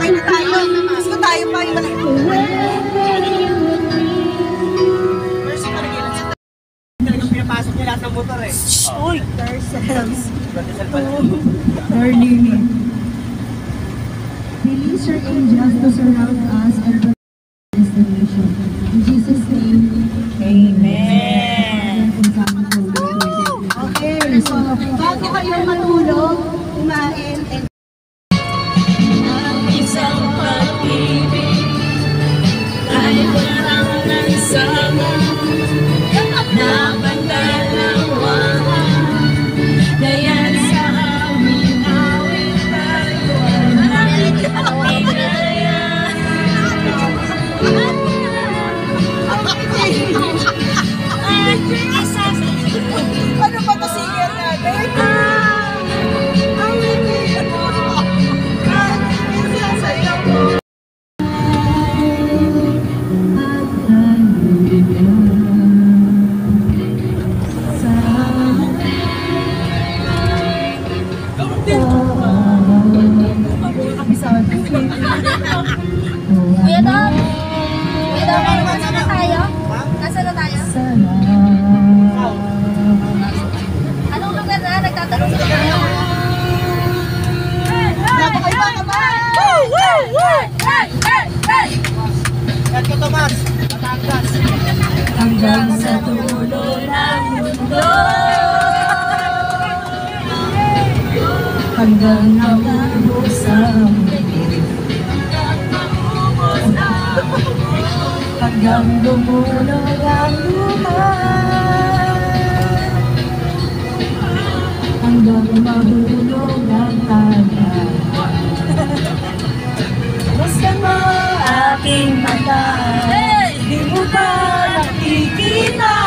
Sakay na tayo. Gusto tayo pa yung malaki. First pa rin yun. Talagang pinapasok niya lahat ng motor eh. Uy! Ourselves. Early. Release your angels to surround us and destination. In Jesus' name, Amen. Okay, so bago kayo matulog, kumain, and isang pag-ibig ay walang nagsama na pandalawa dayan sa aming awit tayo ay pinaya. Ano ba ito singer natin? Kuya Dom, nasa na tayo? Nasa na tayo? Anong lugar na? Nagtatanong sila tayo. Napakaibang ba? Yan ka, Tomas. Batangas. Hanggang sa dulo ng mundo, hanggang naubos ang hanggang lumulog ang lupa, hanggang mahulog ang taga. Basta mo aking mata, di mo ba nakikita?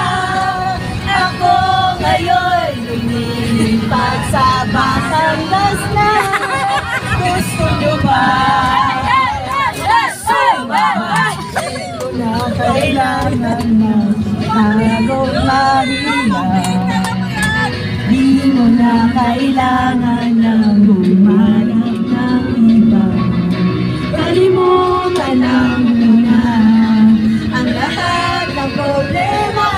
Ako ngayon lumilipad sa Batangas na. Gusto nyo ba? Di mo na kailangan ng bagong Maria. Di mo na kailangan ng humanap ng iba. Kalimutan lang muna ang lahat ng problema.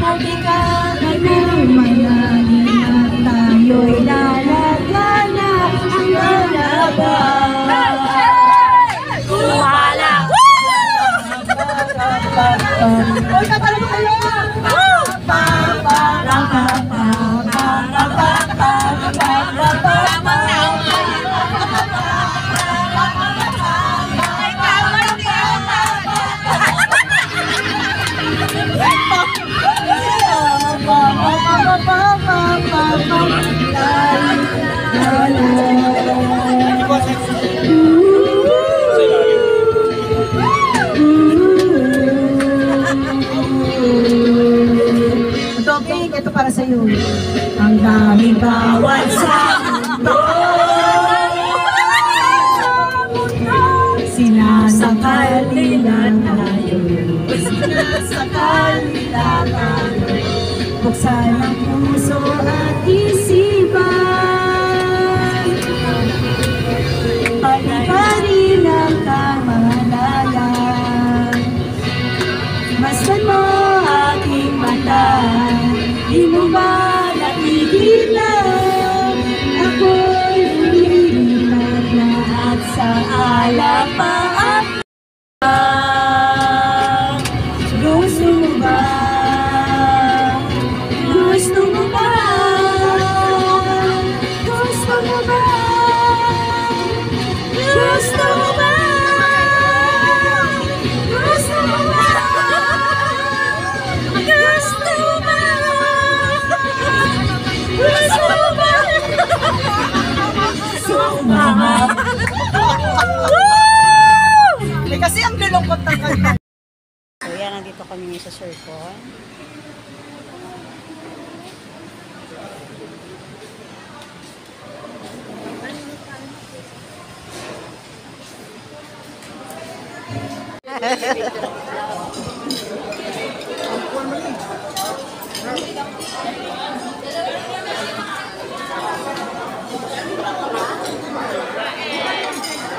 Kung di ka ganun manalin at tayo'y lalagana ang lalaban. wala. Huwag ka pala kayo! Ito para sa iyo. Ang daming bawal sa mundo. Sinasakal nila tayo. Sinasakal nila tayo. Buksan ang puso at isipan. Paliparin ang kamalayan. Masdan mo aking mata. Di mo ba nakikita? Ako'y lumilipad lahat sa alapaap. Gusto mo ba? Gusto mo ba? Gusto mo ba? Gusto mo ba? Gusto mo ba? Gusto mo ba? Gusto mo ba? Sumama. Eh kasi ang lulungkot ng kanya. So yan, nandito kami sa circle.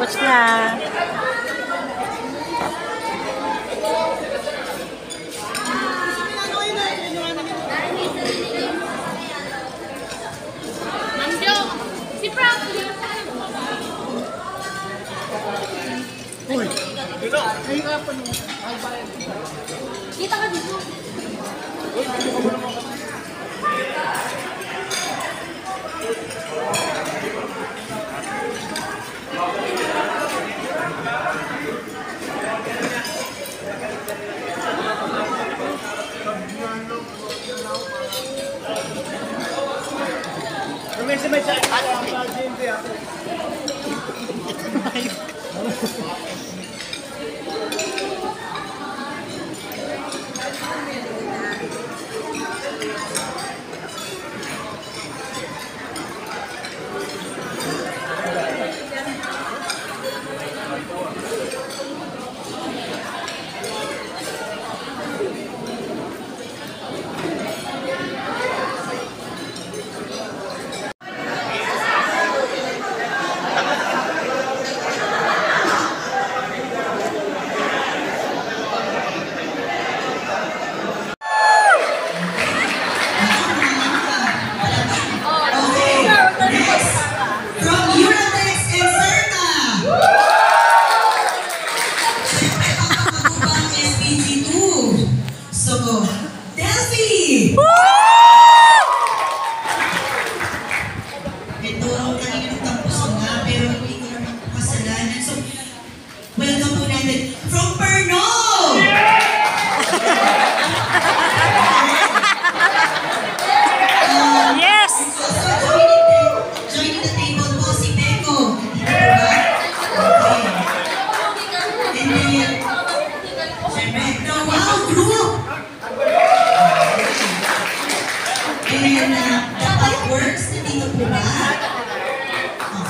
What's niya. Manjo, si Franklin. Kita ka dito.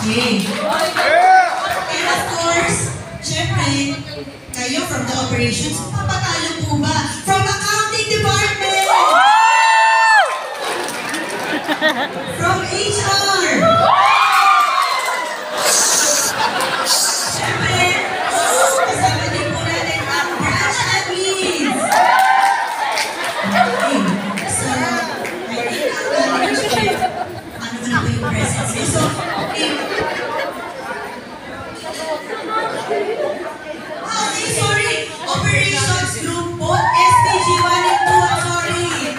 Okay. And of course, syempre, kayo from the operations, papatalo po ba? From accounting department! From HR! Syempre, kasama din po natin ang branch admins! Okay. So, I think ano ba na po yung presence niya? So, okay, sorry. Operations Group po. SPG 1 and 2. I'm sorry.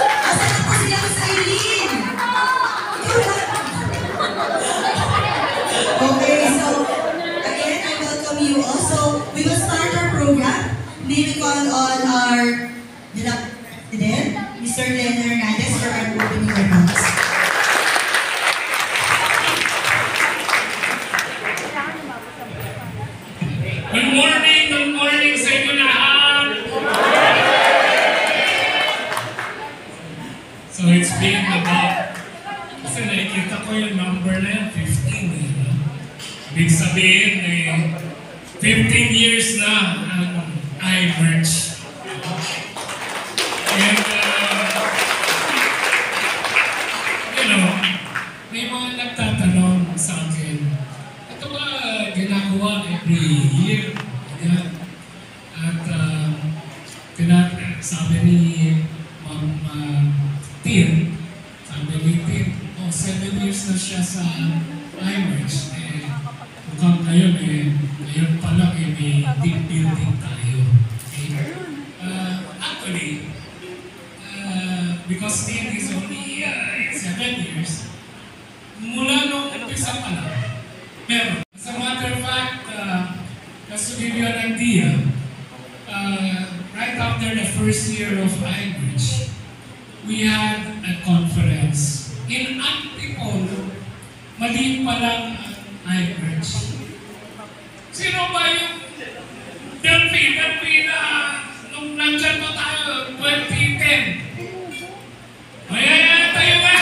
Asa na po sila sa Eileen? Okay, so again, I welcome you also. We will start our program. May we call on our President, Mr. Leonard Hernandez, for our opening remarks. Good morning sa inyo lahat! So it's been about, kasi nakikita ko yung number na yan, 15 eh. Ibig sabihin eh, 15 years na ang iMerch. And you know, may mga nagtatanong sa akin, ito ba ginagawa every year? Yan. At sabi ni Tim, oh, 7 years na siya sa iMerch. Eh, mukhang ngayon ngayon pa lang may team building tayo. Okay? Actually, because Tim is only 7 years, mula nung umpisa pa lang, meron. As a matter of fact, just to give you an idea, right after the first year of iMerch, we had a conference in Antipolo. Maliit pa lang ang iMerch. Sino ba yung Delphi na nung nandyan pa tayo, 2010? Ayan, tayo nga!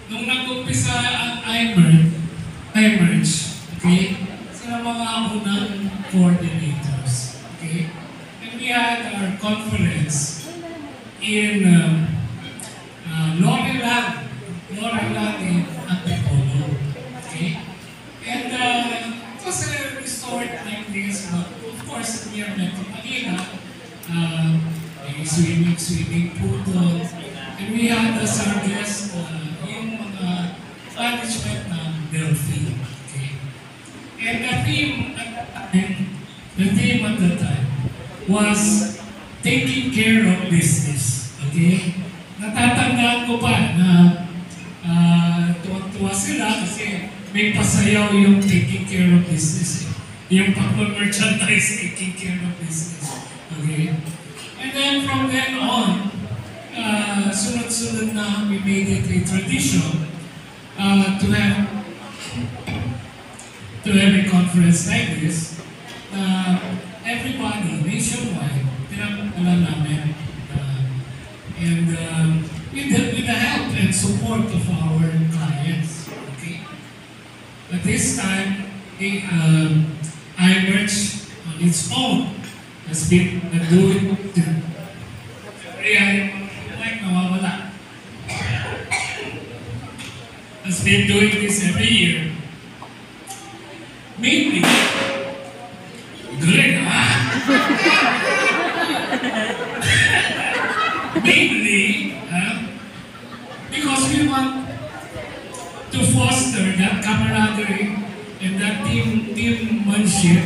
Nung nag-umpisa ang iMerch, Okay? Sila mga unang coordinators. Okay? And we had our conference in Loreland in Antipolo. Okay? And it was a resort like this, but of course, near Metro Manila, may swimming pool doon. And we had as our guest yung mga management ng Delphi. Okay? And the theme at the time was taking care of business. Okay? Natatandaan ko pa na tuwa sila kasi may pasayaw yung taking care of business. Yung pag-merchandise, taking care of business. Okay? And then from then on, sunod-sunod na we made it a tradition to have a conference like this. Everybody, nationwide, pinag-ala namin. And with the help and support of our clients. Okay? At this time, iMerch on its own has been doing has been doing this every year. Mainly, good, huh? Mainly, because we want to foster that camaraderie and that teammanship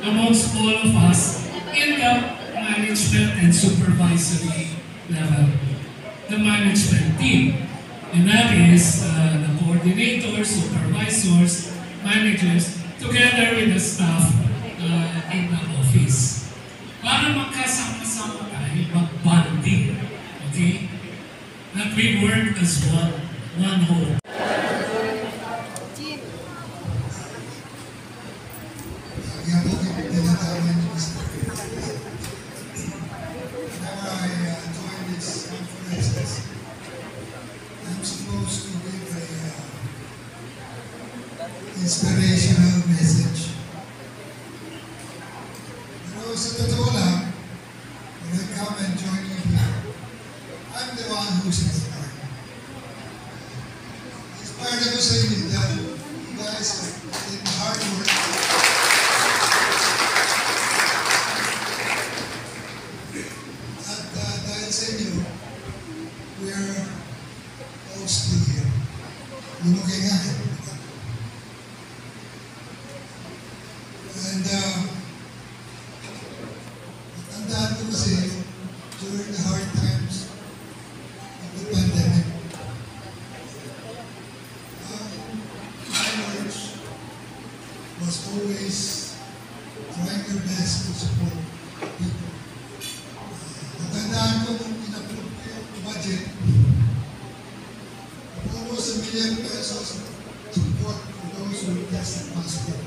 amongst all of us in the management and supervisory level, the management team. And that is the coordinators, supervisors, managers, together with the staff in the office. Para magkasama-sama tayo, mag-bonding. Okay? That we work as one whole. I'm supposed to give a inspirational message. Pero sa totoo lang, when I come and join you here, I'm the one who's inspired. Inspired ako sa inyo dahil you guys are in hard work. At dahil sa inyo, we're all still here. Lumaki nga eh. And tandaan ko kasi during the hard times of the pandemic, iMerch was always trying their best to support people. Natandaan ko nung in-approve ko yung budget, almost $1 million pesos support for those who tested positive.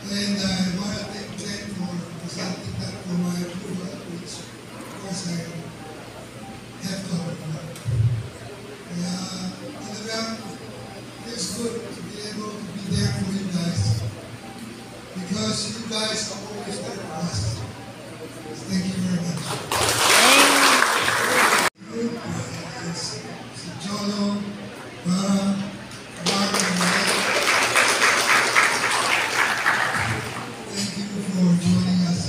And I want to thank Jen for presenting that for my approval, which of course I have to approve. Talagang it's good to be able to be there for you guys because you guys are always there for us. Thank you very much. Si Jolo, para thank you for joining us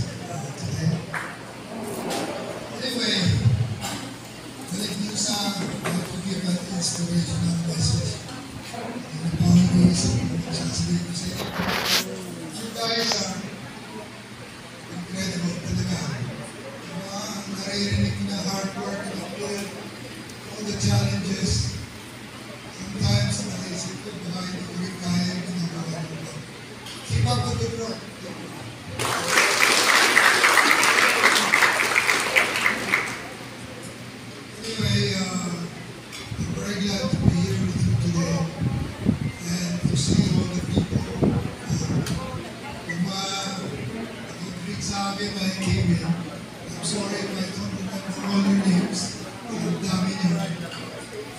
today. Anyway, balik niyo sa how to give an inspirational message. And apologies kung sasabihin ko sa inyo. You guys are incredible talaga. Naririnig na hard work na all the challenges. Sometimes naisip ko baka hindi ko rin kaya yung ginagawa ko. Keep up the good work. Anyway, I'm very glad to be here with you today and to see all the people. Yung nag-greet sa akin when I came in. I'm sorry if I don't remember all your names. Ang dami niyo.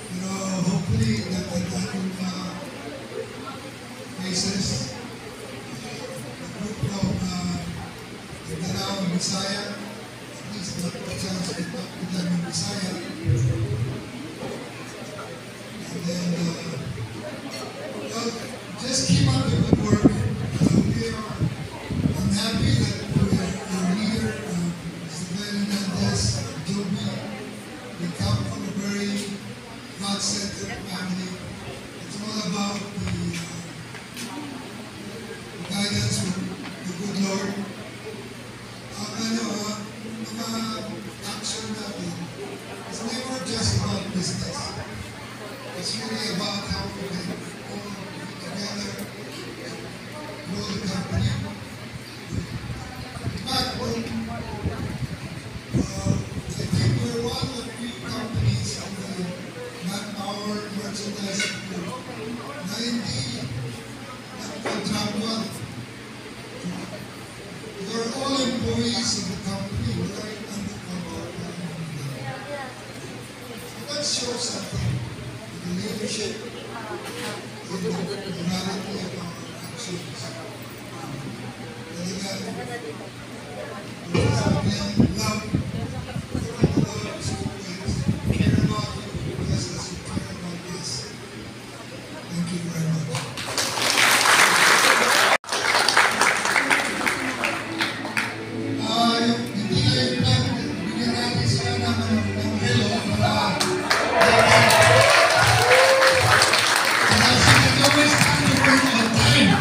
Pero hopefully that I got your faces. Bisaya, at least not the chance to talk to them in Bisaya. And then, well, just keep up the good work. I'm happy that your leader, Mr. Glenn Hernandez, Joby, we come from a very God-centered family. It's all about the guidance from the good Lord. Mga action natin, it's never just about business. It's really about how we can all be together and grow the company. In fact, I think we're one of the few companies in the manpower merchandising group na hindi nag-contractual. We're all employees of the company. We're not under contract. That shows something. The leadership in the morality of our actions. There's something love. Love is always care about you just as you care about this. Thank you very much. Hindi kayo lang, bigyan natin sila ng hello para it's always time to work on time.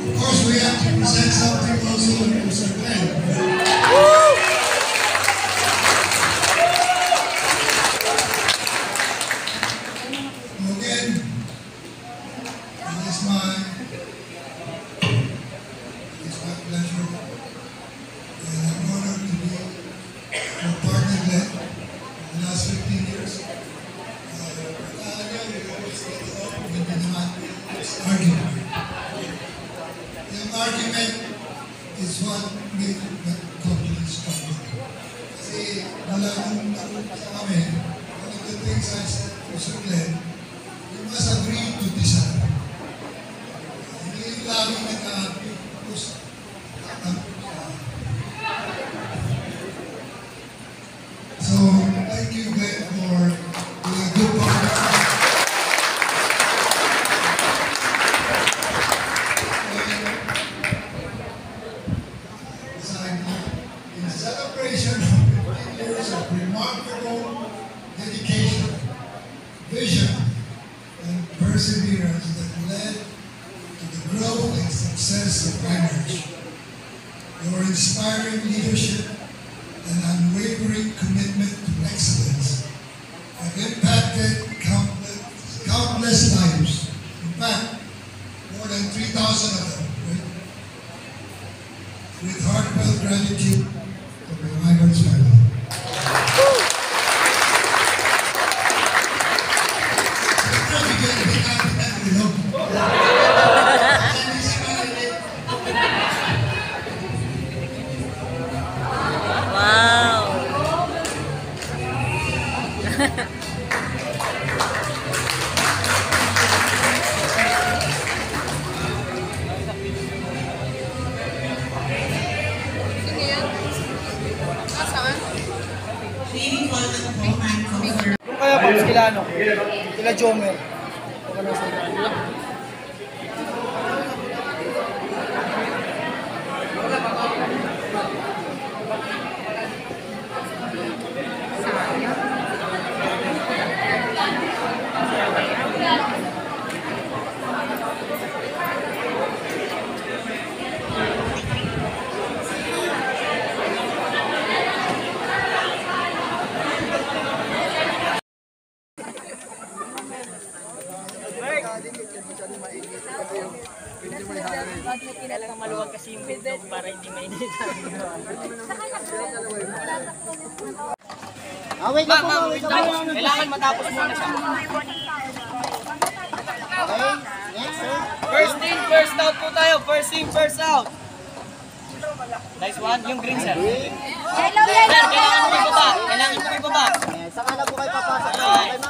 Of course, we have to present something also to Mr. Glenn. Again, it is my pleasure and I'm honored to be your partner, Glenn, for the last 15 years. We always get along, hindi naman argument. Yung argument is what made that company stronger. Kasi wala nung sa kami, one of the things I said to Sir Glenn, you must agree to disagree. Hindi yung laging nag-agree. So, thank you, Glenn, for being a good partner. In celebration of 15 years of remarkable dedication, vision, and perseverance that led to the growth and success of iMerge. Your inspiring leadership and unwavering commitment to excellence have impacted countless lives. In fact, more than 3,000 of them, right? With heartfelt gratitude for the iMerge family. Kung kaya pag sila ano, sila Jomer. Maluwag kasi yung bundok para hindi mainit. Wait lang po, Kailangan matapos muna siya. Okay, next. First in, first out po tayo. First in, first out. Nice one. Yung green, sir. Sir, kailangan mo ibaba. Kailangan mo ibaba. Saka na po kayo papasok. Alright.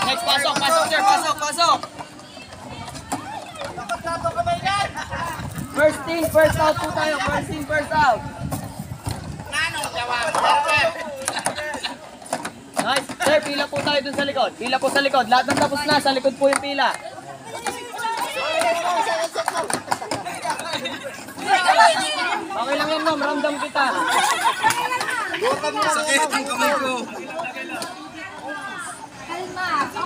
Next, pasok, pasok, sir. Pasok, pasok. First in, first out po tayo. First in, first out. Nice. Sir, pila po tayo dun sa likod. Pila po sa likod. Lahat ng tapos na. Sa likod po yung pila. Okay lang yan, ma'am. Ramdam kita. Sakit ang kamay ko.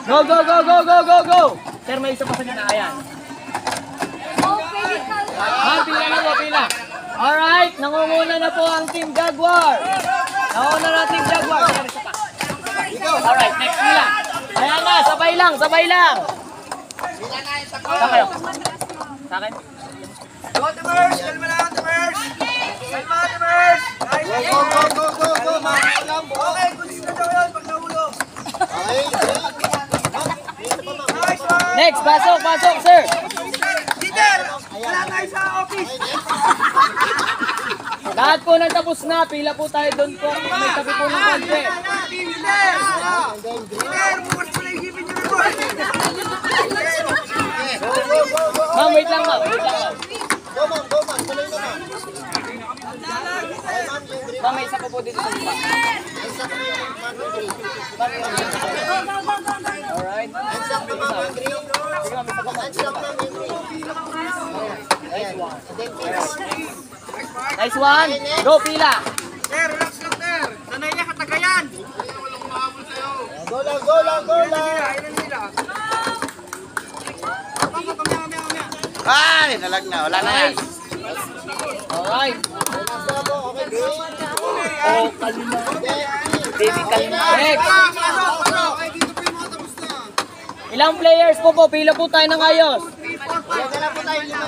Go, go, go, go, go, go, go. Sir, may isa pa sa gina. Ayan. Ma'am, pila na po, pila. Alright, nangunguna na po ang Team Jaguar. Nangunguna na Team Jaguar. Sir, isa pa. Alright, next pila. Ayan na, sabay lang, sabay lang. Saan kayo? Sa akin? Go, Timers! Kalma lang, Timers! Kalma, Timers! Go, go, go, go, go! Okay, kulis na daw yun pag nahulog. Nice one! Next, pasok, pasok, sir. Leader! Wala tayo sa office! Lahat po natapos na. Pila po tayo doon po. May tabi po ng konti. Leader! Leader! Bukas mo na isipin yung report! Ma'am, wait lang, ma'am. Wait lang, ma'am. Ma'am, may isa pa po dito sa lupa. Alright. Sige, ma'am, isa pa, ma'am. Nice one. Nice one. Go, pila. Sir, relax lang, sir! Sanay niya katagayan! Go lang, go lang, go lang! Ilan nila? Ay, nalag na. Wala na yan. Alright. Oh, kalma. Baby, kalma. Next. Ay, dito po yung mga tapos na. Ilang players po po? Pila po tayo ng ayos.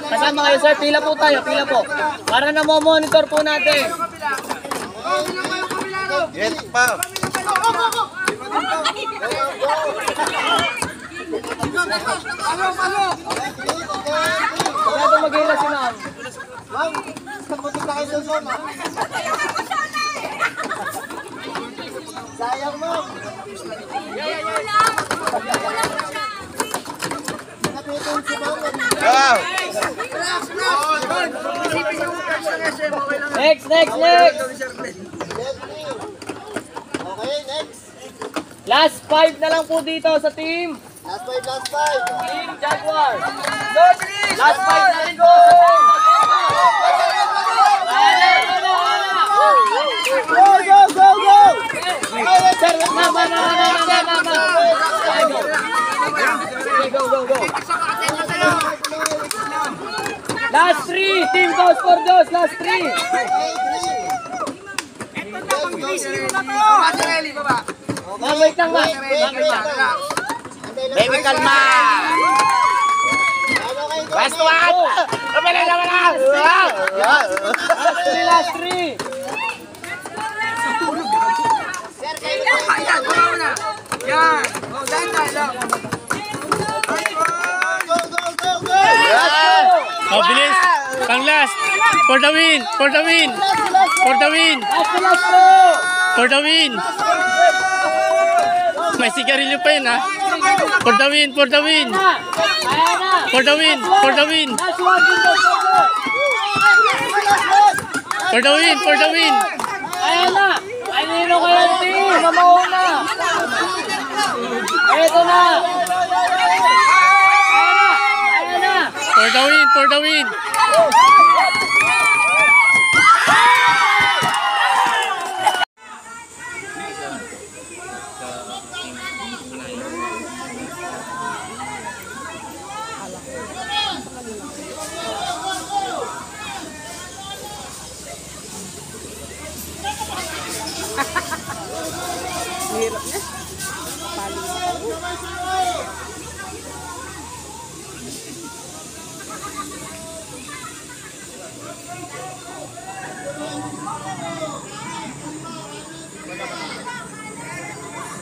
Kasama kayo, sir. Pila po tayo. Pila po. Para na mo-monitor po natin. Yes, pa. Masyado mag-hila si ma'am. Ma'am, kaputik na kayo sa ma'am. Sayang, ma'am. Napitin si ma'am. Wow. Next, next, next. Okay, next. Last 5 na lang po dito sa team. Last five, last five. Team Jaguar. Last 5 na rin po sa team. Go, go, go, go! Sir, mama. Go, go, go. Last 3. Team goes for those. Last 3. Ma'am, wait lang, ma'am. Baby, kalma. Last one. Wala na, wala. Last 3. Ayan, wala na. Yan. Oh, dahan-dahan lang. Go, go, go, go! Oh, bilis. Pang last. For the win. For the win. For the win. Last po. For the win. May sigarilyo pa yun, ha? For the win. For the win. Ayan na. For the win. For the win. Last one, team goes for those. For the win. For the win. Ayan na. Ay, nino kayo team. Mamauna. Eto na. Ayan na. For the win. For the win.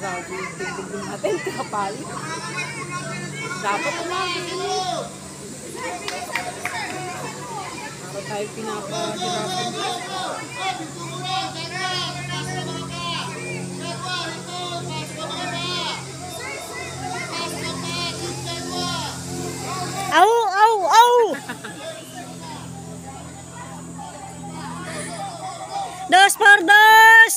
Gago yung tingin natin, kapal. Dapat naman. Para tayo pinapahirapan. Au, au, au! Dos por dos!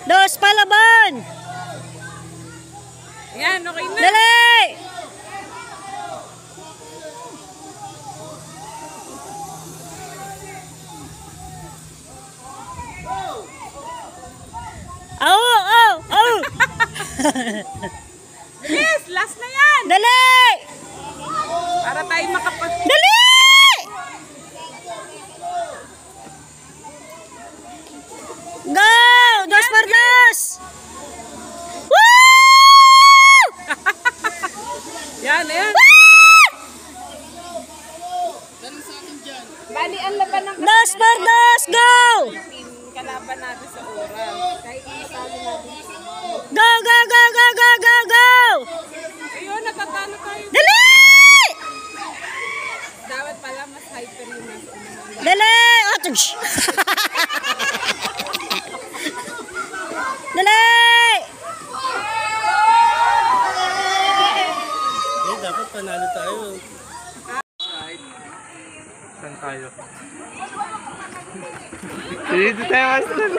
Dos palaban! Yan, okay na. Dali! Au, au, au! Yes, last na yan. Dali! Para tayo makapag... Dali! Go! Dos por dos! Woo! Yan, yan. Bali, ang laban ng Dos por dos! Go! kalaban natin sa oral. Kahit isali natin sa Go, go, go, go, go, go, go! ayun, natatalo tayo. Dali! Dapat pala mas hyper yung nasa unahan. Dali! Otosh! Dali! Dapat panalo tayo. Saan tayo? Dito tayo, Master.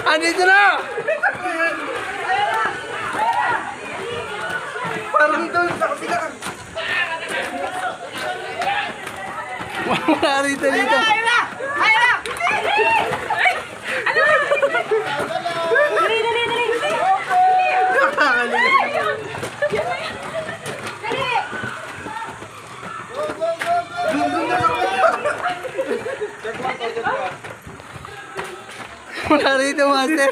Andito na! Parang doon sa kapila. Wala rito dito. Wala rito, Master.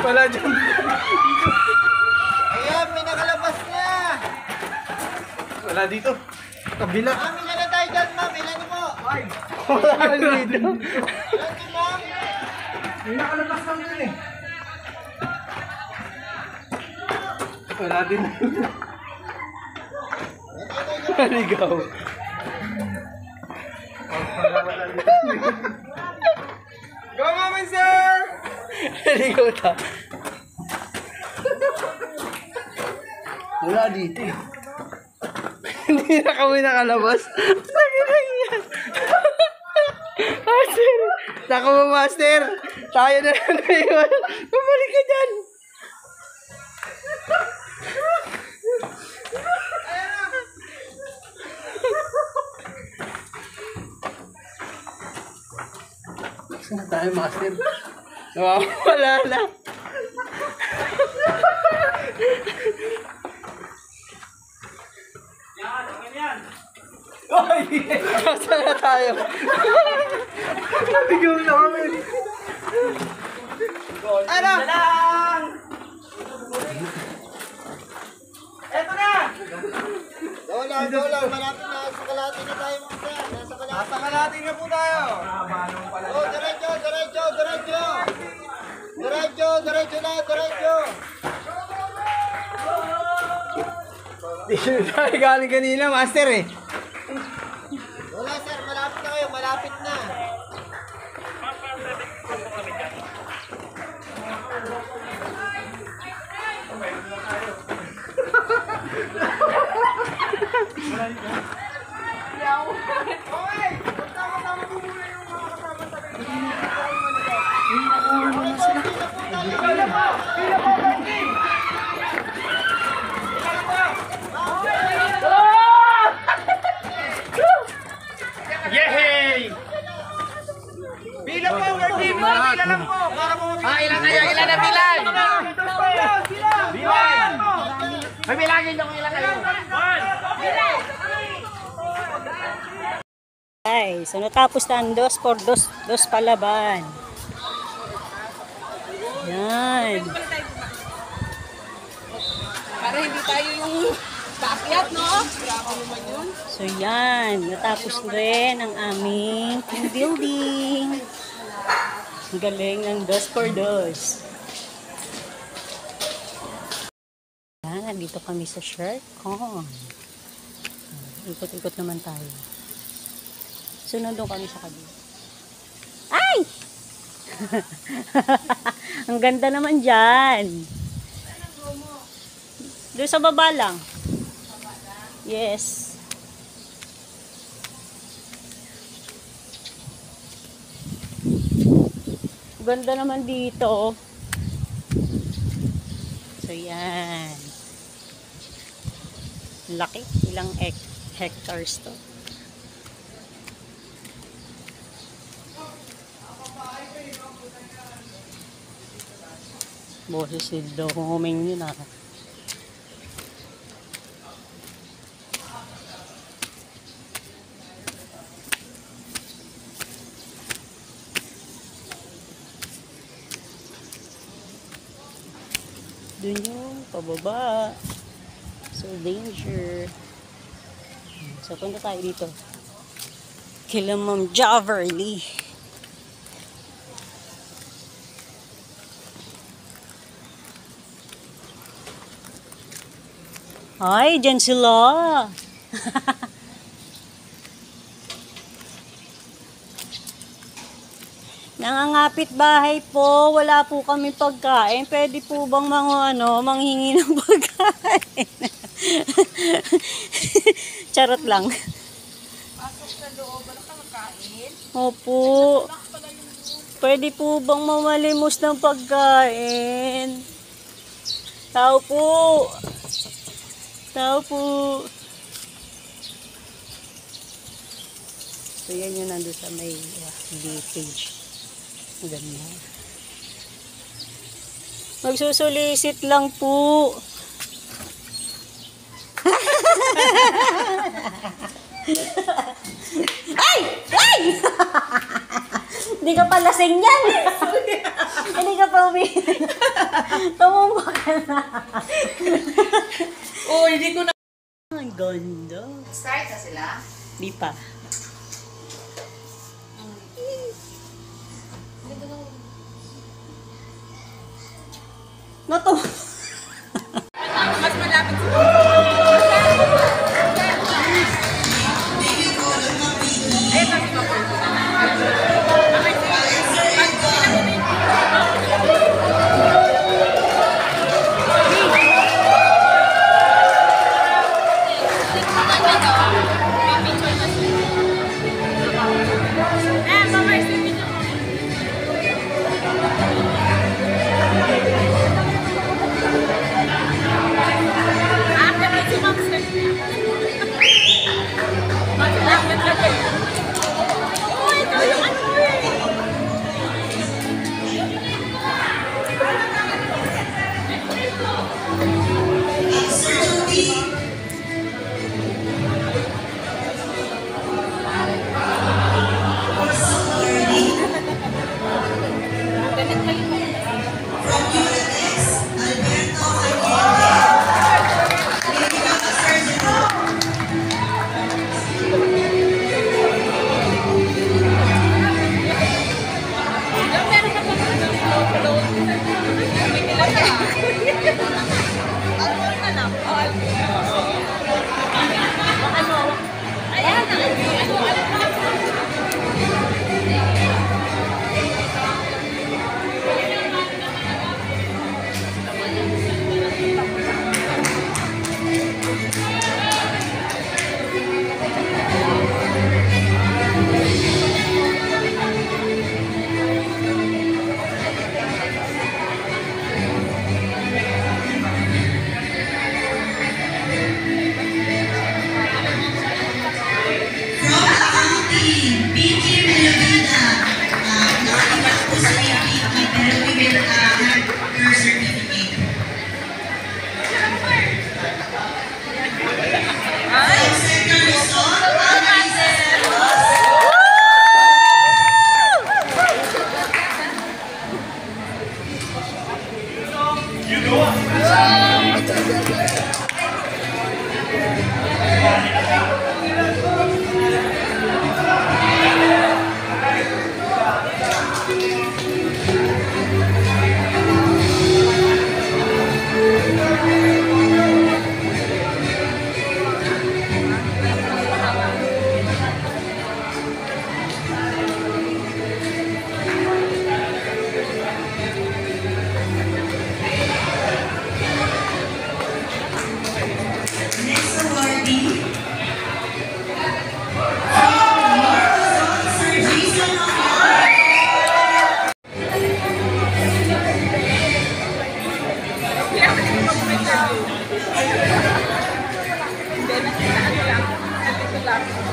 Wala dyan. Ayan, may nakalabas na. Wala dito. Kabila. Ma'am, ilan na tayo dyan, ma'am? Ilan niyo po? Wala dito. Ilan niyo, ma'am? May nakalabas lang dun eh. Wala din. Maligaw. Go, ma'am and sir! Maligaw ta. Wala dito eh. Hindi na kami nakalabas. Lagi na yan. Master! Naku mo, Master! Tayo na lang ngayon. Bumalik ka dyan. Saan na tayo, Master? Nawawala na. Oy! Saan na tayo? Nabigaw na kami. Ano? Eto na! Go lang. Malapit na. Sa kalahati na tayo, mga sir. Nasa kalahati na po tayo. Oh, diretso. Diretso na. Dito tayo galing kanina, Master eh. Wala, sir. Malapit na kayo. Malapit na. Yay! Pila po, team! Guys, so natapos na ang 2-2 palaban. Yan. Para hindi tayo yung paakyat, no? Grabe naman yun. So yan, natapos rin ang aming team building. Ang galing ng 2-2. Yan, nandito kami sa Shercon. Ikot-ikot naman tayo. Sunod doon kami sa kabila. Ay! Ang ganda naman dyan. Doon sa baba lang. Yes. Ganda naman dito. So yan. Laki. Ilang hectares to. Boses si Doming yun ah. Doon yung pababa. So danger. So punta tayo dito. Kila Ma'am Javerly. Ay, dyan sila. Nangangapit bahay po. Wala po kami pagkain. Pwede po bang manghingi ng pagkain? Charot lang. Pasok sa loob, wala kang makain. Opo. Pwede po bang mamalimos ng pagkain? Tao po. Tao po. So yan yung nandun sa may page. Ganda. Magsusulisit lang po. Ay! Ay! Hindi ka pa lasing yan. Hindi ka pa umihin. Tumumba ka na. Oh, hindi ko na... Ang ganda. Start na sila? Di pa. Nato. Mas malapit sa...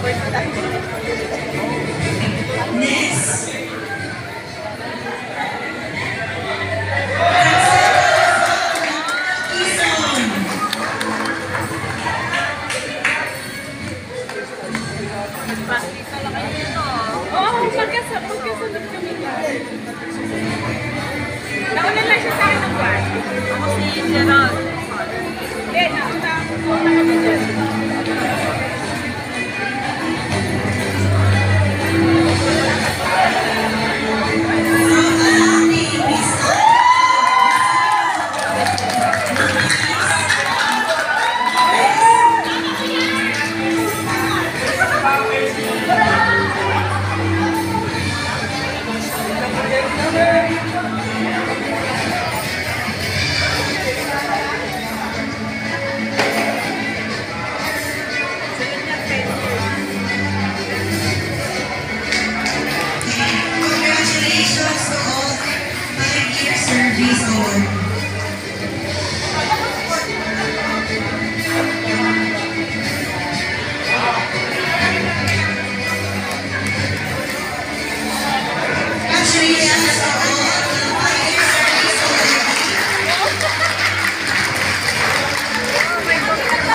Next. Oo, magkasunod kami niya. Nauna lang siya sa akin ng bar. Ako si Gerald. Eh, nauna kami dyan. Congratulations to all 5-year service award. Congratulations to all 5-year service award.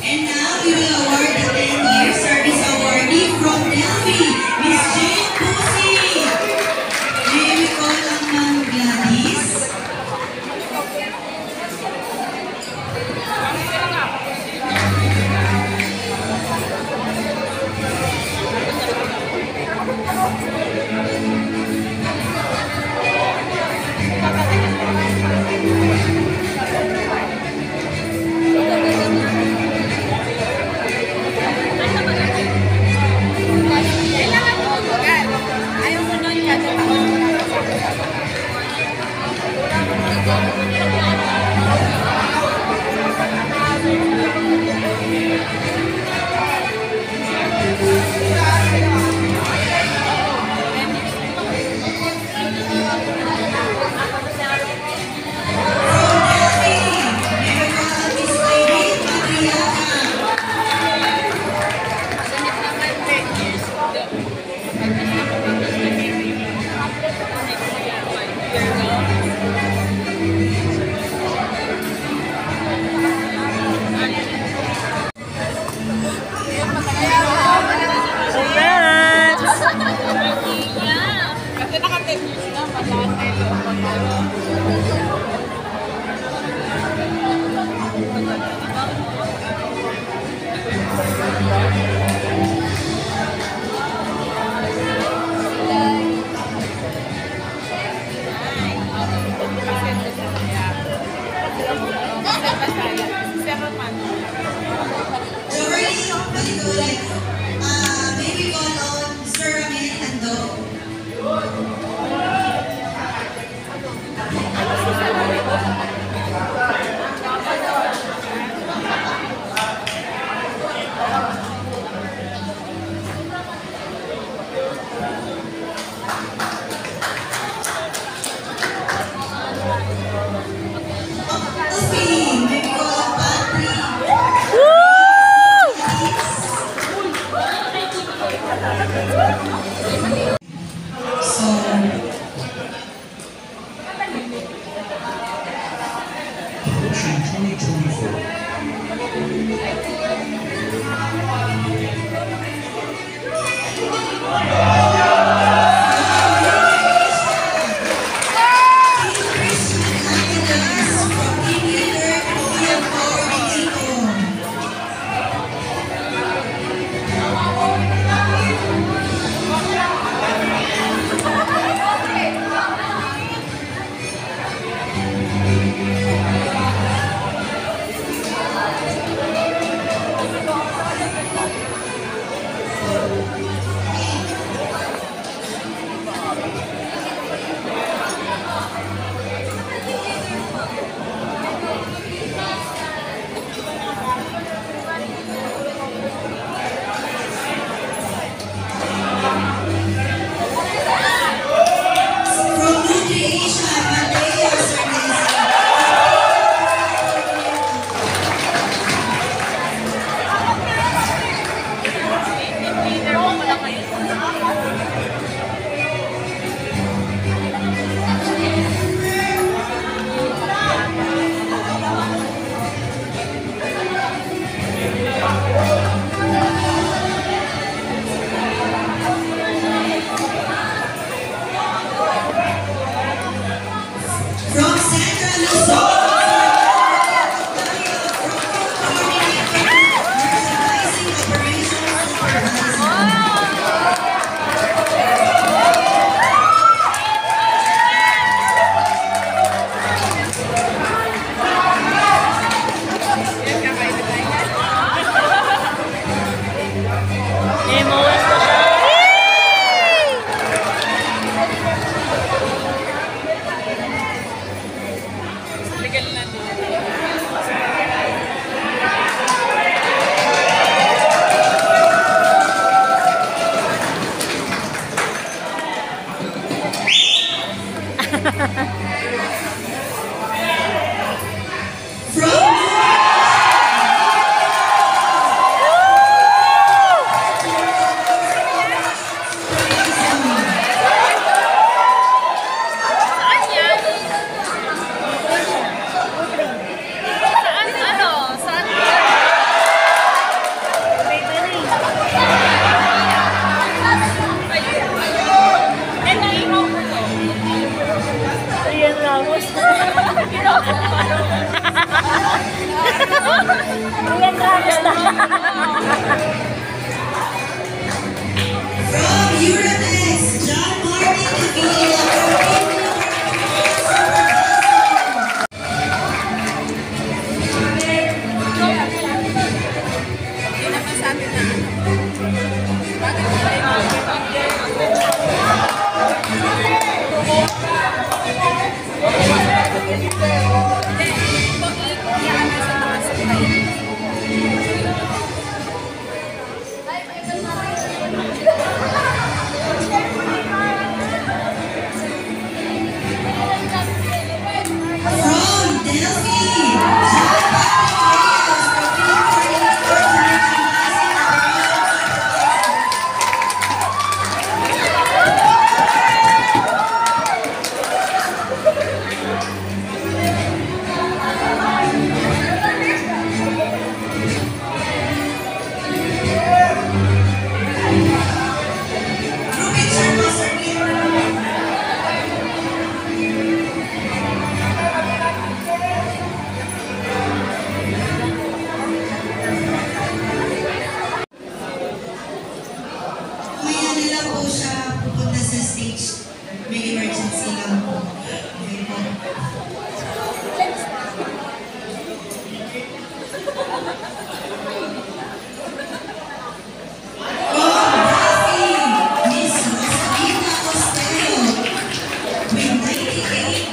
And now we will award the 10-year service awardee from Delphi, Miss Jane Pusi. May we call on Ma'am Gladys? Ayaw mo nun kada taon. Kasi nakatennis na, mataas na yung pagkalo. Jory, Balitulit. May we call on Sir Ramil Ando? Saan yan? Saan ano? Saan yan? Eh, naihaw ko to. Rian Ramos. Rian Ramos na. From Eurotex, John Martin Avila. Hindi naman sa atin na ano. Bakit From Delphi, John Maya na lang po siya pupunta sa stage. May emergency lang po. Okay po. Miss Rosalina Costello with 98.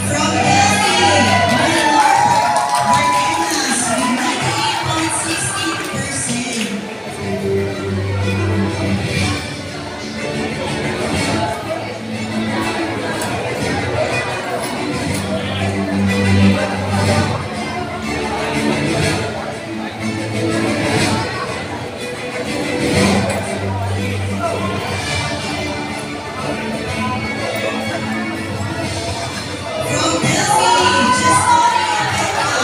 From Delphi, Marquenas with 98.16%. From Delphi, Justine Becca with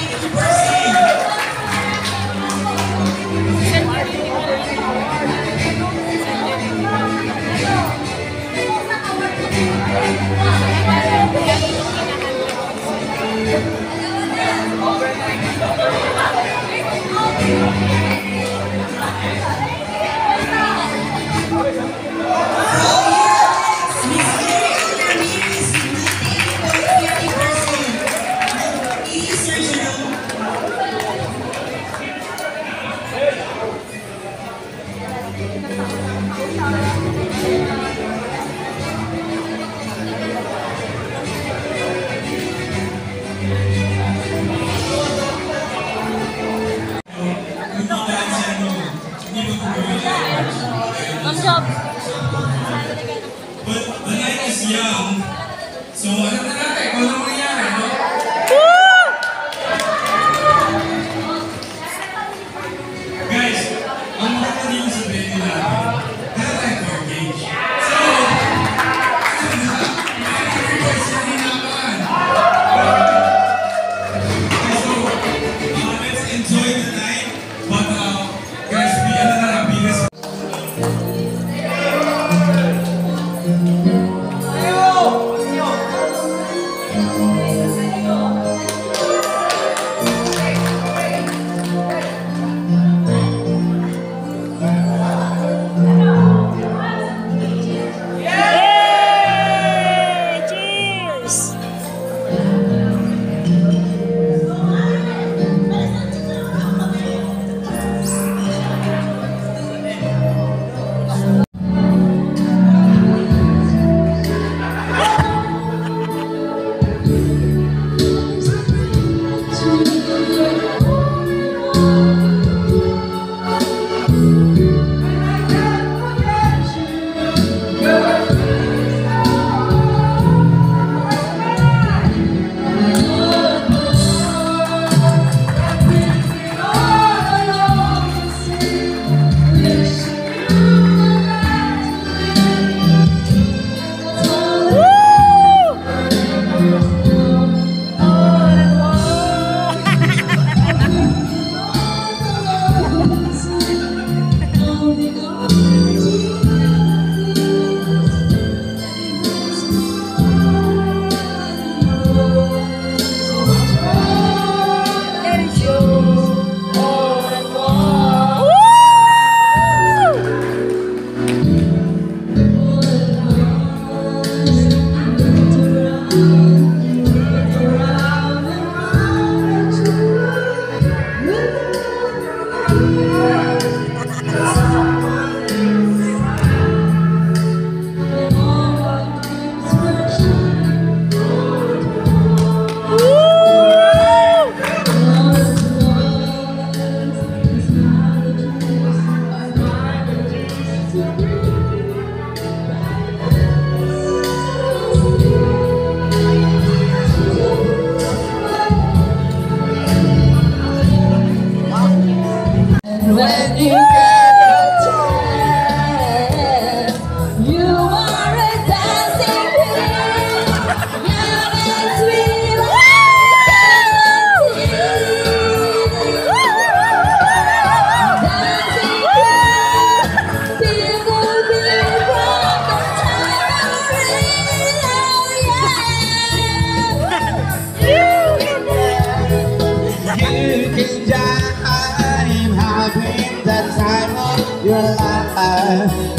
98.32%. Miss Mary Ramirez with 98.50%. Easy, Jerome. Ang job. But the night is young, so alam na natin kung ano mangyayari, no? Guys, ang maganda dito sa venue natin, meron tayong core gauge. So, everybody's nahihirapan. So, let's enjoy the night, but guys, be ano na lang, be responsible.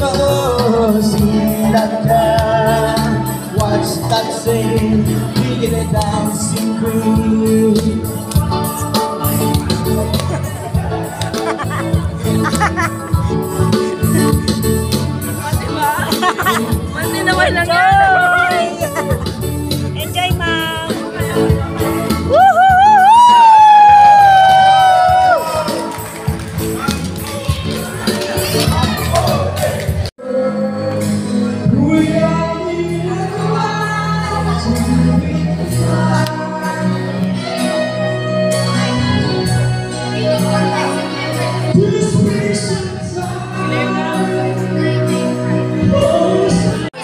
Oh, see that girl, what's that saying? We get a dancing queen. Mati naman lang yan. Enjoy, ma'am!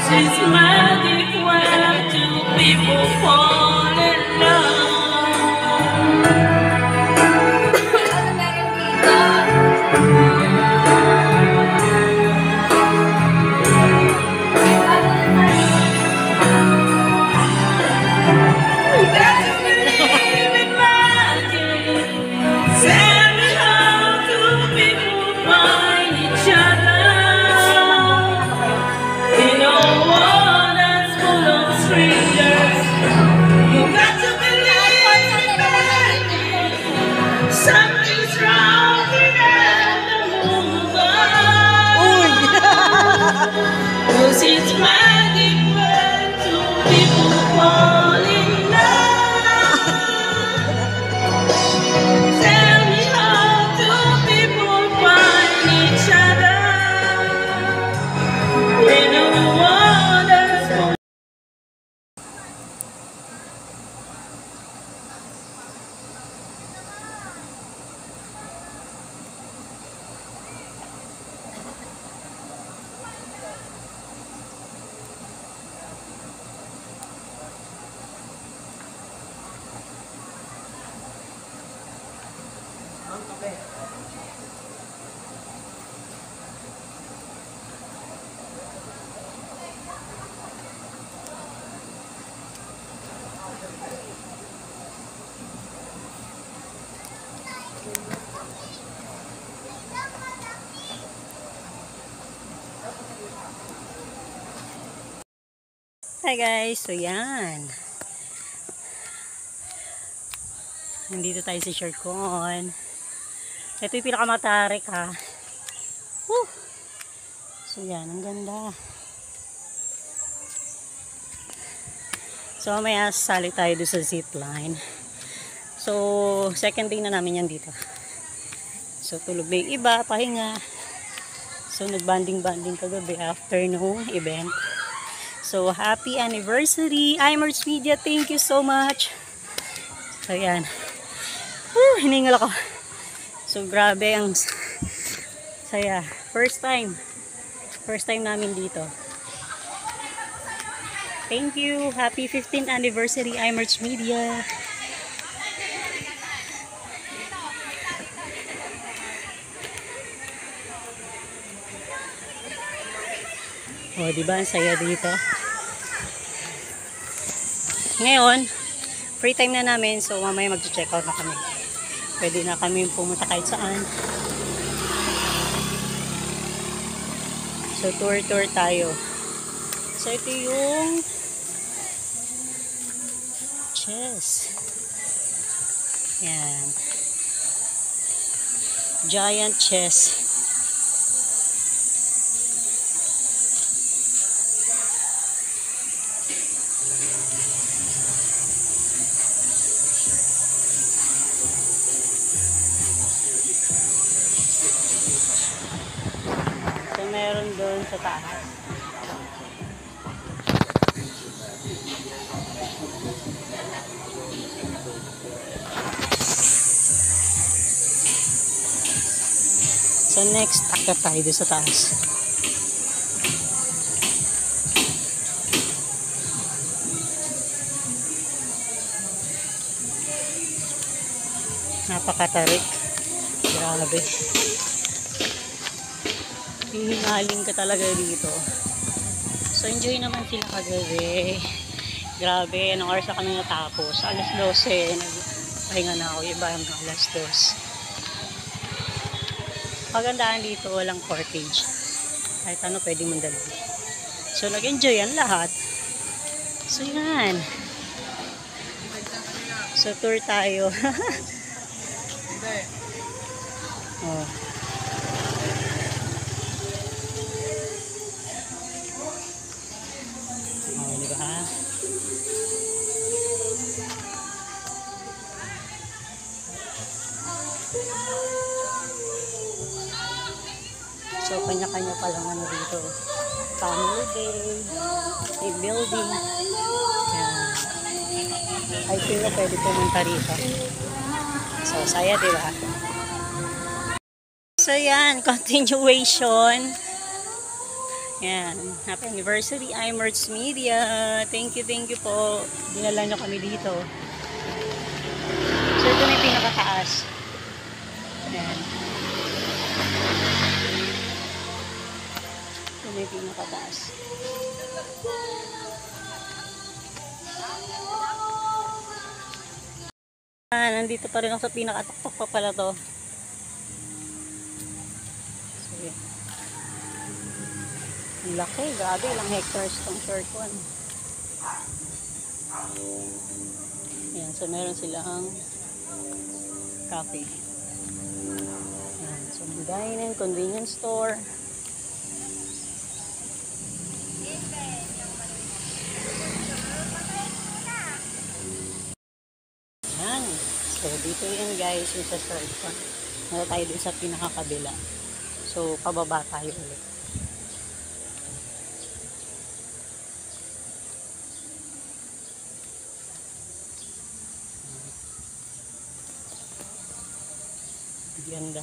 It's magic when two people fall in something's wrong with the movement. 'Cause it's magic when two people fall in love. Tell me how two people find each other in a wonderful. Hi guys, so yan. Nandito tayo sa Shercon. Ito yung pinakamatarik ha. Woo! So yan, ang ganda. So mamaya sasali tayo doon sa zipline. So second day na namin yan dito. So tulog na yung iba, pahinga. So nagbanding-banding kagabi after nung event. So, happy anniversary, iMerge Media. Thank you so much. So, yan. Hiningal ako. So, grabe ang saya. First time namin dito. Thank you. Happy 15th anniversary, iMerge Media. O, diba? Ang saya dito. Ngayon, free time na namin. So, mamaya mag-check out na kami. Pwede na kami pumunta kahit saan. So, tour tayo. So, ito yung chess. Yan. Giant chess. Meron doon sa taas. So next, akyat tayo doon sa taas. Napakatarik. Grabe. Hihingaling ka talaga dito. So, enjoy naman sila kagabi. Grabe, anong oras na kami natapos? Alas 12. Nagpahinga na ako. Iba hanggang alas 2. kagandahan dito, walang corkage. Kahit ano pwede mong dalhin. So, nag-enjoy yan lahat. So, yan. So, tour tayo. Oh. Oh, di ba? So, kanya-kanya pa lang ano dito. Family day, a building. Yan. I feel na pwede pumunta rito. So, saya, di ba? So, yan. Continuation. Yan. Happy anniversary, iMerch Media. Thank you po. Dinala nyo kami dito. So, ito na yung pinakataas. Yan. Ito na yung pinakataas. Nandito pa rin ako sa pinakataktok pa pala to. So, yan. Ang laki, grabe, ilang hectares tong short one. Ayan, so meron silang coffee. Ayan, so dine-in, convenience store. Ayan, so dito yun guys, yung sa short one. Meron tayo din sa pinakakabila. So, pababa tayo ulit. Ganda.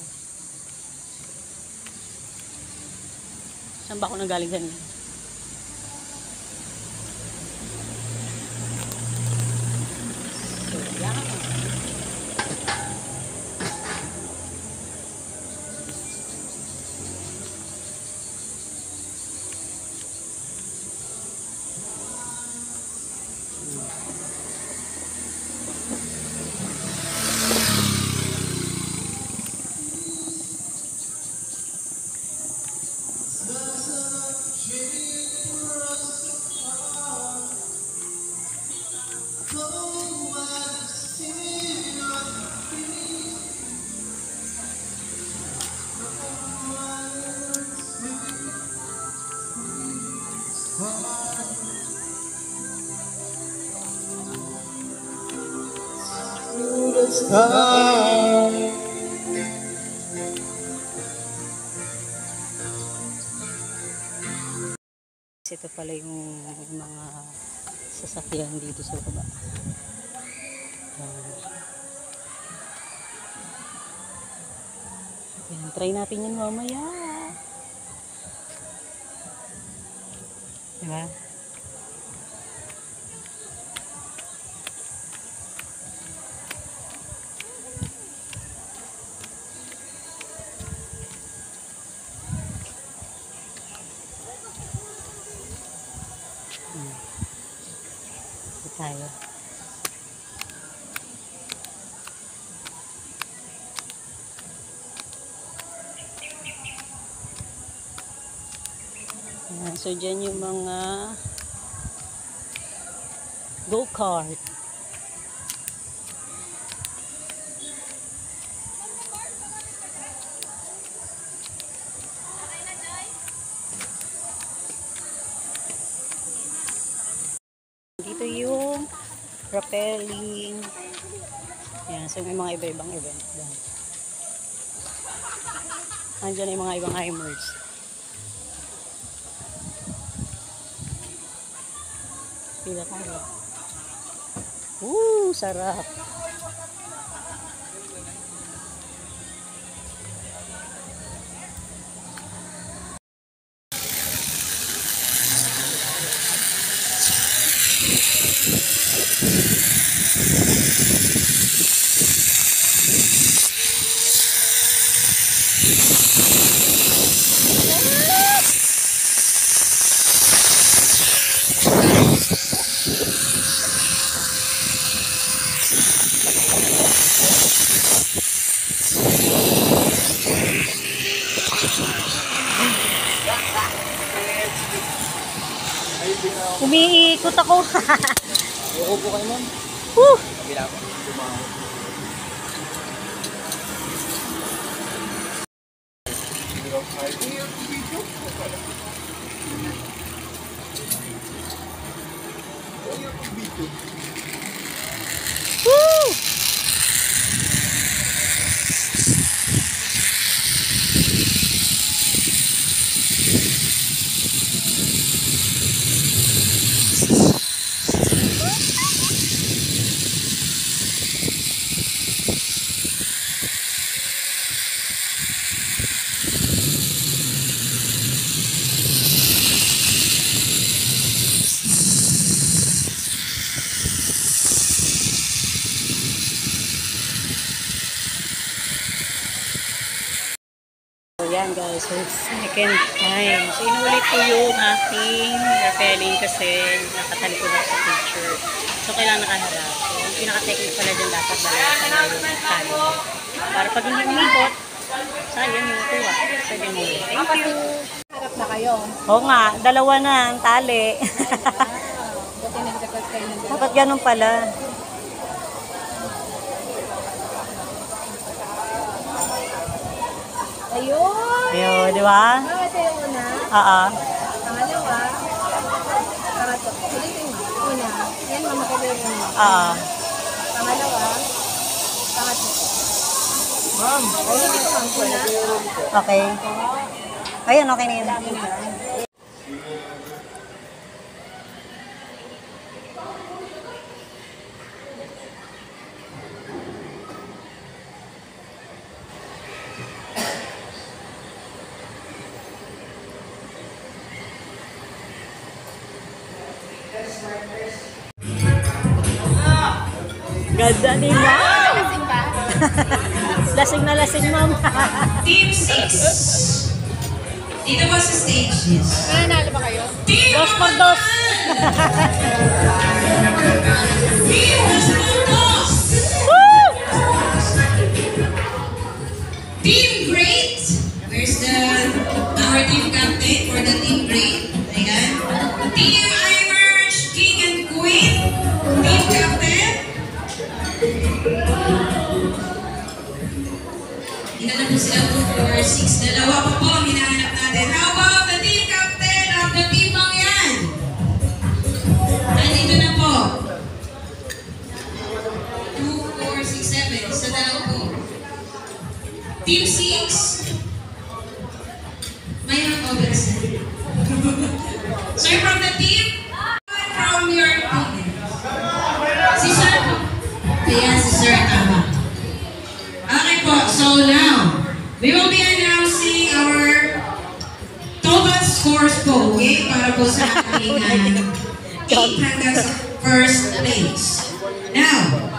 Saan ba ako nagaling kanina? So, yan. Ito pala yung mga sasakyan dito sa baba. Yan, try natin yun mamaya. Diba? Tayo. So, dyan yung mga go-kart. Dito yung rappelling. Yan, so may mga iba-ibang event doon. Andiyan yung mga ibang iMerch. Pila tayo. Sarap. Umiikot ako. Uupo kayo, ma'am. Woo! Woo! So yan guys, so second time. So inulit ko yung aking rappelling kasi nakatalikod ako sa picture. So kailangan nakaharap. So yung pinaka-technique pala dyan dapat balasan na yung tali. Para pag hindi umikot, sayang yung tuwa. Pwede mo. Thank you. Harap na kayo. Oo nga, dalawa na ang tali. Buti nagdapat kayo ng Dapat ganun pala. Ayun! Ayun, di ba? Bakit yung una? Oo. Pangalawa? Pangatlo. Ulitin mo. Una. Yan, mamakali yung una. Oo. Pangalawa? Pangatlo. Ma'am. Ulitin mo ang una. Okay. Ayun, okay na yun. Ganda ni Ma'am. Lasing na lasing, Ma'am. Team 6. Dito ba sa stage? Yes. Nanalo ba kayo? Team Dos por dos. Team dos. Woo! Team Great. Where's our team captain for the Team Great? Ayan. Team Emerge, King and Queen. Team captain. Hindi na po sila 2, 4, 6. Dalawa pa po ang hinahanap natin. How about the team captain of the team lang yan? Nandito na po. 2, 4, 6, 7. Isa na lang po. Team 6. Mayroon po ba sir? So from the team, from your team. Si Sir po. Ayan, si Sir tama. Okay po, so now, we will be announcing our total scores po, okay? Para po sa ating 8 hanggang sa first place. Now,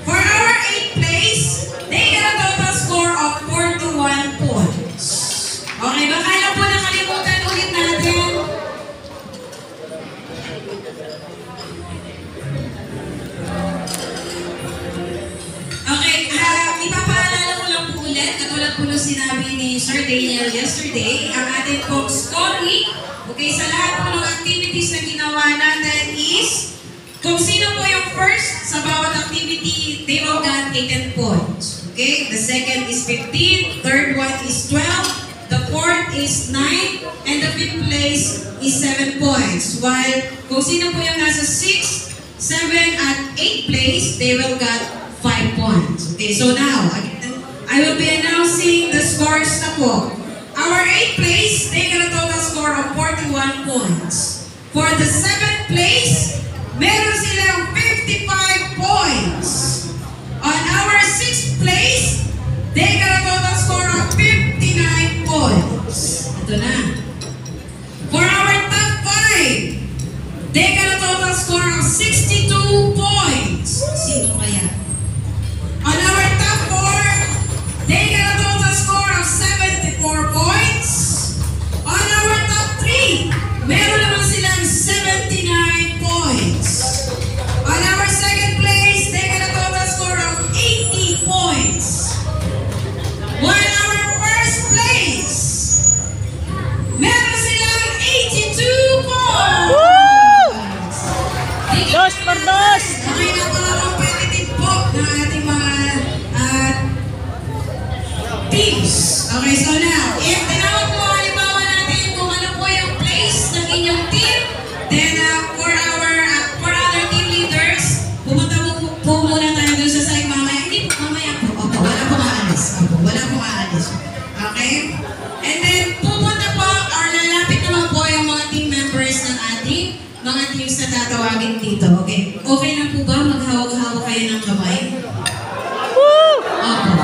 for our 8th place, they got a total score of 41 points. Okay, baka lang po nakalimutan ulit natin. Okay, ipapaalala ko lang po ulit, katulad po nung sinabi ni Sir Daniel yesterday, ang ating pong scoring, okay, sa lahat po ng activities na ginawa natin is, kung sino po yung first sa bawat activity, they will get 10 points. Okay, the second is 15, third one is 12, the fourth is 9, and the fifth place is 7 points. While kung sino po yung nasa 6, 7, at 8 place, they will get 5 points. Okay, so now, I will be announcing the scores na po. Our 8th place, they got a total score of 41 points. For the 7th place, meron silang 55 points. On our 6th place, they got a total score of 59 points. Ito na. For our top 5, they got a total score of 62 points. Sino kaya? On our top 4, they got a total score of 74 points. On our top 3, meron naman silang 79 points. aalis. Okay? And then, pupunta po, or lalapit naman po yung mga team members ng ating mga teams na tatawagin dito. Okay? Okay na po ba maghawak-hawak kayo ng kamay? Opo.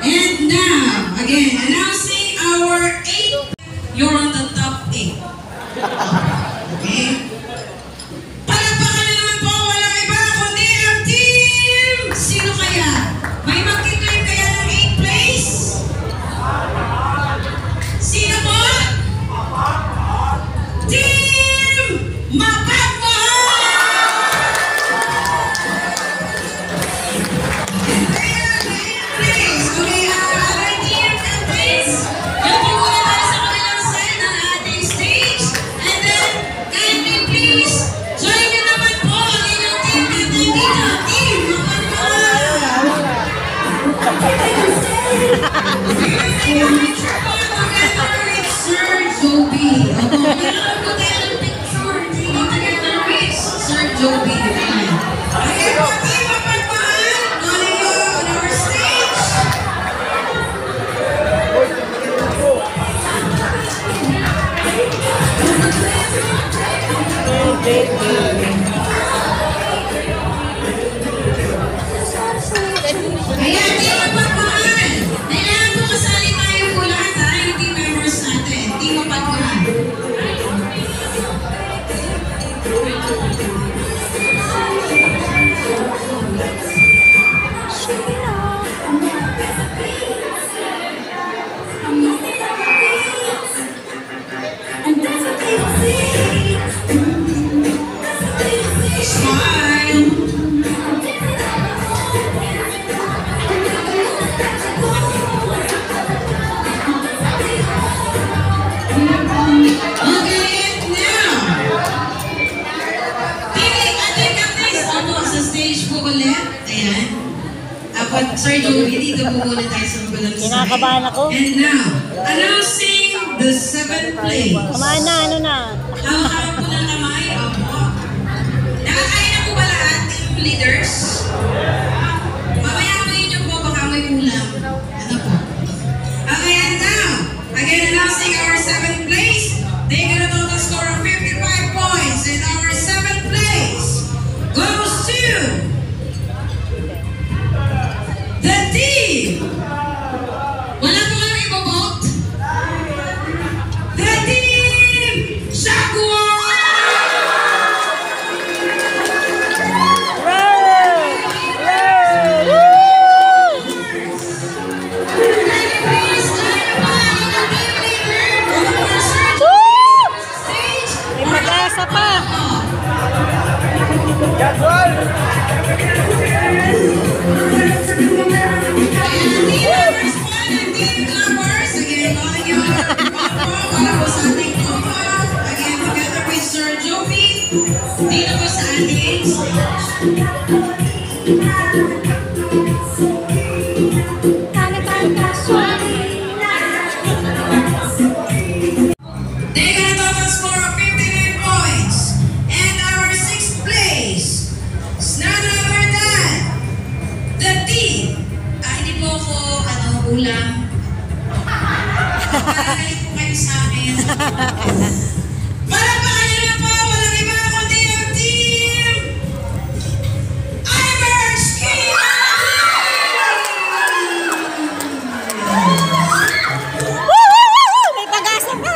And now, again, announcing our 8. You're on the top 8. Okay? Palakpakan na naman po, walang iba kundi ang team! Sino kaya? May magkiklaim kaya ng 8th place? Sino po? Team Mapagmahal! Please, okay, our other team, please. Yan po muna tayo sa kabilang side ng ating stage. And then, kindly please, join nyo naman po ang inyong team captain dito, Team Mapagmahal! Together with Sir Joby. Opo, kailangan po tayo ng picture. Together with Sir Joby. Okay po, Team Mapagmahal, calling you on our stage. Ayan, Team Mapagmahal. Kailangan po kasali tayo po lahat ha, yung team members natin. Team Mapagmahal. Smile. Okay, now. Ating captains, ako sa stage po ulit. Ayan. Apat, Sir Joby, dito po ulit tayo sa magulang side. Kinakabahan ako. And now, announcing the 7th place. Kumain na, ano na? Hawak-hawak po ng kamay. Opo. Nakakain na po ba lahat, team leaders? Mamaya po ninyo po, baka may ulam. Ano po? Okay, and now, again announcing our 7th place. They got a total score of 55 points. And our 7th place goes to the team. Wala po kayong ibobote? The team Jaguar! May pag-asa pa. Dito po sa ating they got a total score of 59 points. And our 6th place is none other than the team. Hindi po ako, ulam. Parang po kayo sa akin. Palakpakan niyo na po, walang iba kundi ang team Iverski! May pag-asa pa.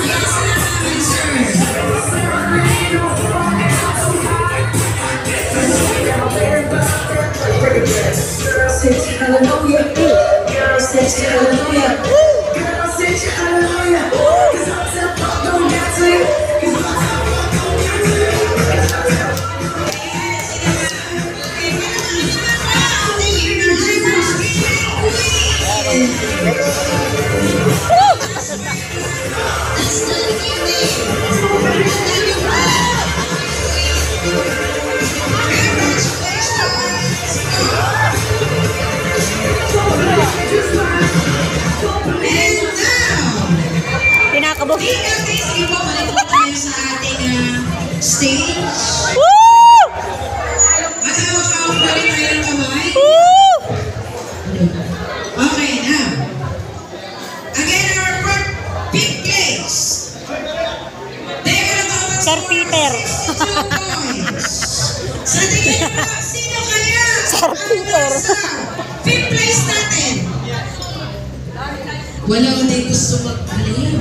Yes, Okay, sige po, balik po tayo sa ating stage. At hawak-hawak pa rin tayo ng kamay. Okay, now. Again, our fifth place. They are the total Sir Peter. 62 points. Sa tingin mo, sino kaya? Sir Peter. Fifth place natin. Wala ko din gusto mag-alin.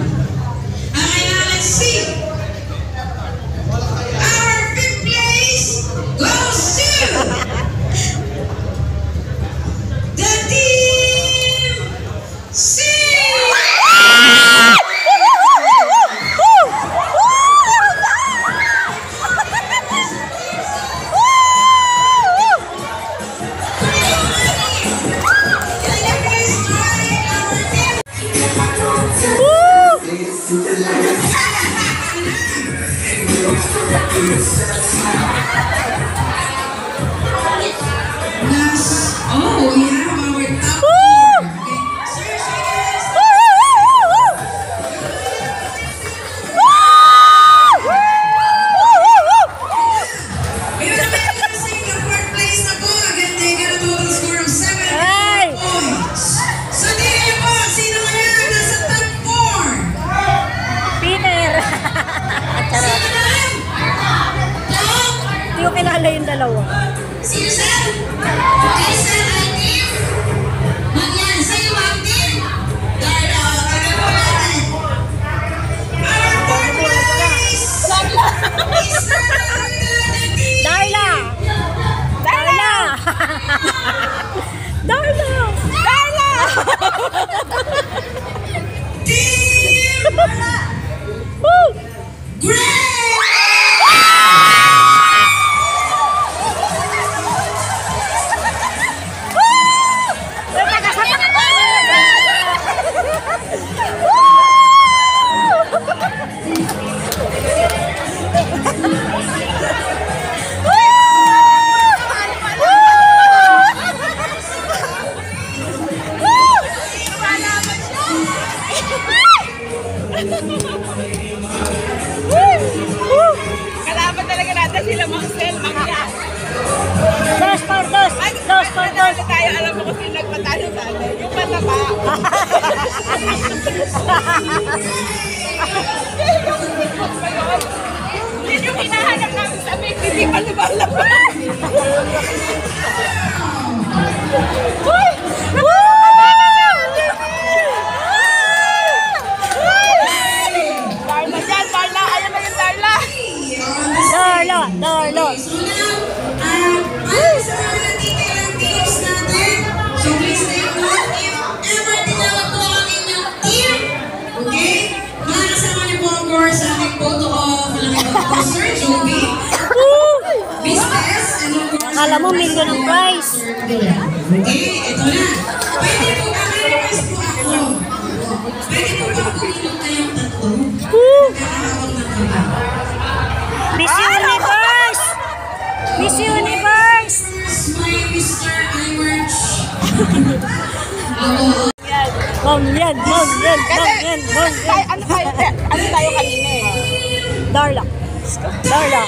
Okay, now let's see. Our fifth place goes to the team C. Oh, we have our top four. Okay. Sir, guys. We are announcing the fourth place na po. Again, they got a total score of 7 points. So, tingnan po, sino kaya nasa top 4? Peter. Charot. Sino na? Top? Hindi ko kilala yung dalawa. Sino sir? Okay, sir, active. Magyan, sa'yo active. Darla, kaya po natin. Our fourth place is Darla! Darla! Darla! Darla! Team Woo! Grey! Kalaban talaga natin sila Marcel, Mangya. Dos por dos! Dos por dos! Tayo, alam mo kung sino nagpatalo sa atin. Yung mataba. Yun yung hinahanap namin sa may hindi pa lumalabas. Uy! Darla dyan, Darla. Ayan na yung Darla. Darla! Darla! So now, para sa mga natitirang teams natin, so please take note, if ever tinawag po ang inyong team, okay? Makakasama niyo po ang course sa ating photo of Sir Joby, Miss Tess, and of course, Akala mo million ang prize. Sir Villa. Okay, ito na. Pwede po ba, request po ako. Pwede po ba kuminom kayong tatlo? Nakakawag na kami. Miss Universe! Miss Universe! My Mr. Imerch. Mom yan! Mom yan! Mom yan! Mom yan! Ano tayo kanina eh? Darla! Darla!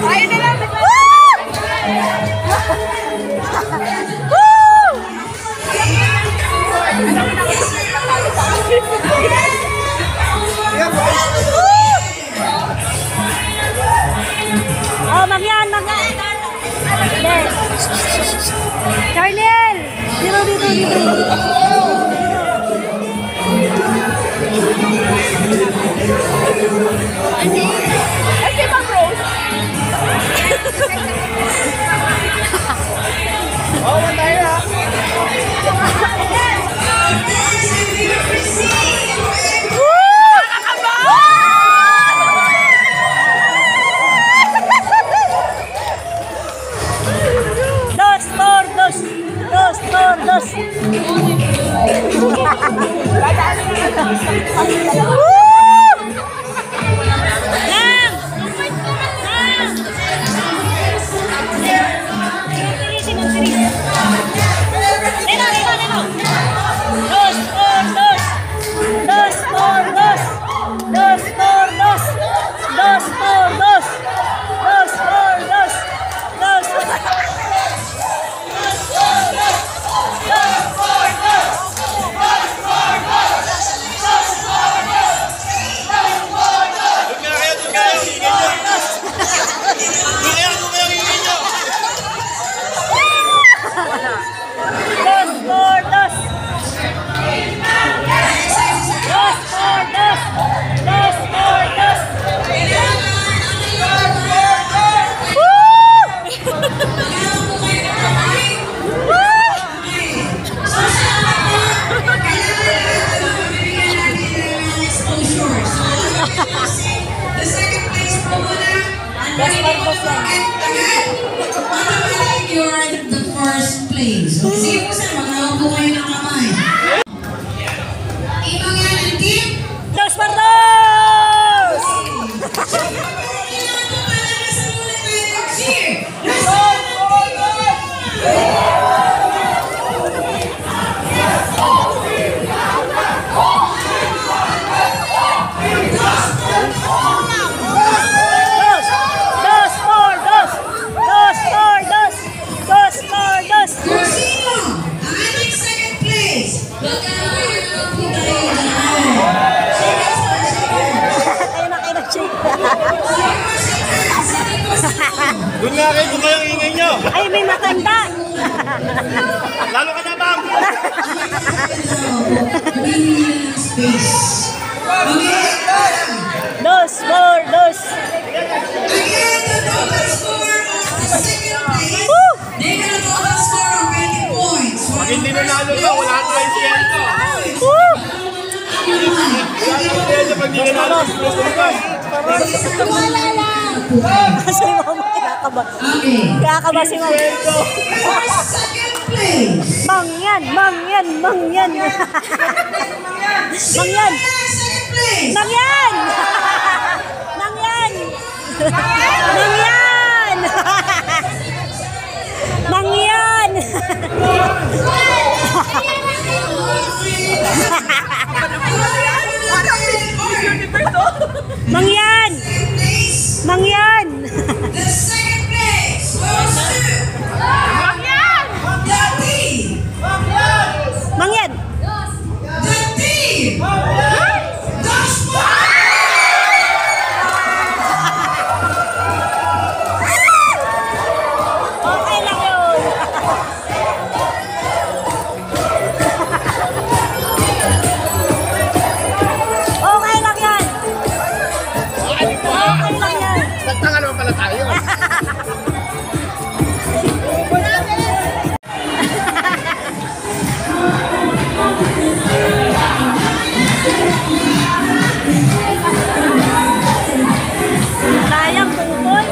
Ayun na lang. Oh, Magyan! Magyan! Charliel! Dito! Ay, si Ma'am Rose. Oh, matay na. The second place po muna. Automatic, you're in the first place. Sige po sir, magkakaw po kayo ng kamay. Ibang yan ang team. Dos Pardos! Kailangan po pala na sa muna tayo mag-cheer. Let's go! Corsino, ang ating second place. Magkakaroon na po tayo Doon nga kayo kung kayong ingay nyo. Ay, may matanda! Lalo ka na, ma'am. space. Okay? Dos Pardos! Again, the total score of the second place. They got a total score of 20 points. Pag hindi nanalo ka, wala tayong siyento. Wala tayong siyento pag hindi nanalo. Wala lang. Si Mama kinakaba. Okay. Kinakaba si Mama. For second place. Mangyan! Mangyan! Mangyan! Mangyan! Second place. Mangyan! Mangyan! Mangyan! Mangyan! Mangyan! Mangyan! The second place goes to the team. Mangyan! The team. Dos Okay lang yun. Okay lang yan. Okay lang yan. Nagtanga naman pala tayo. Sayang tungkol.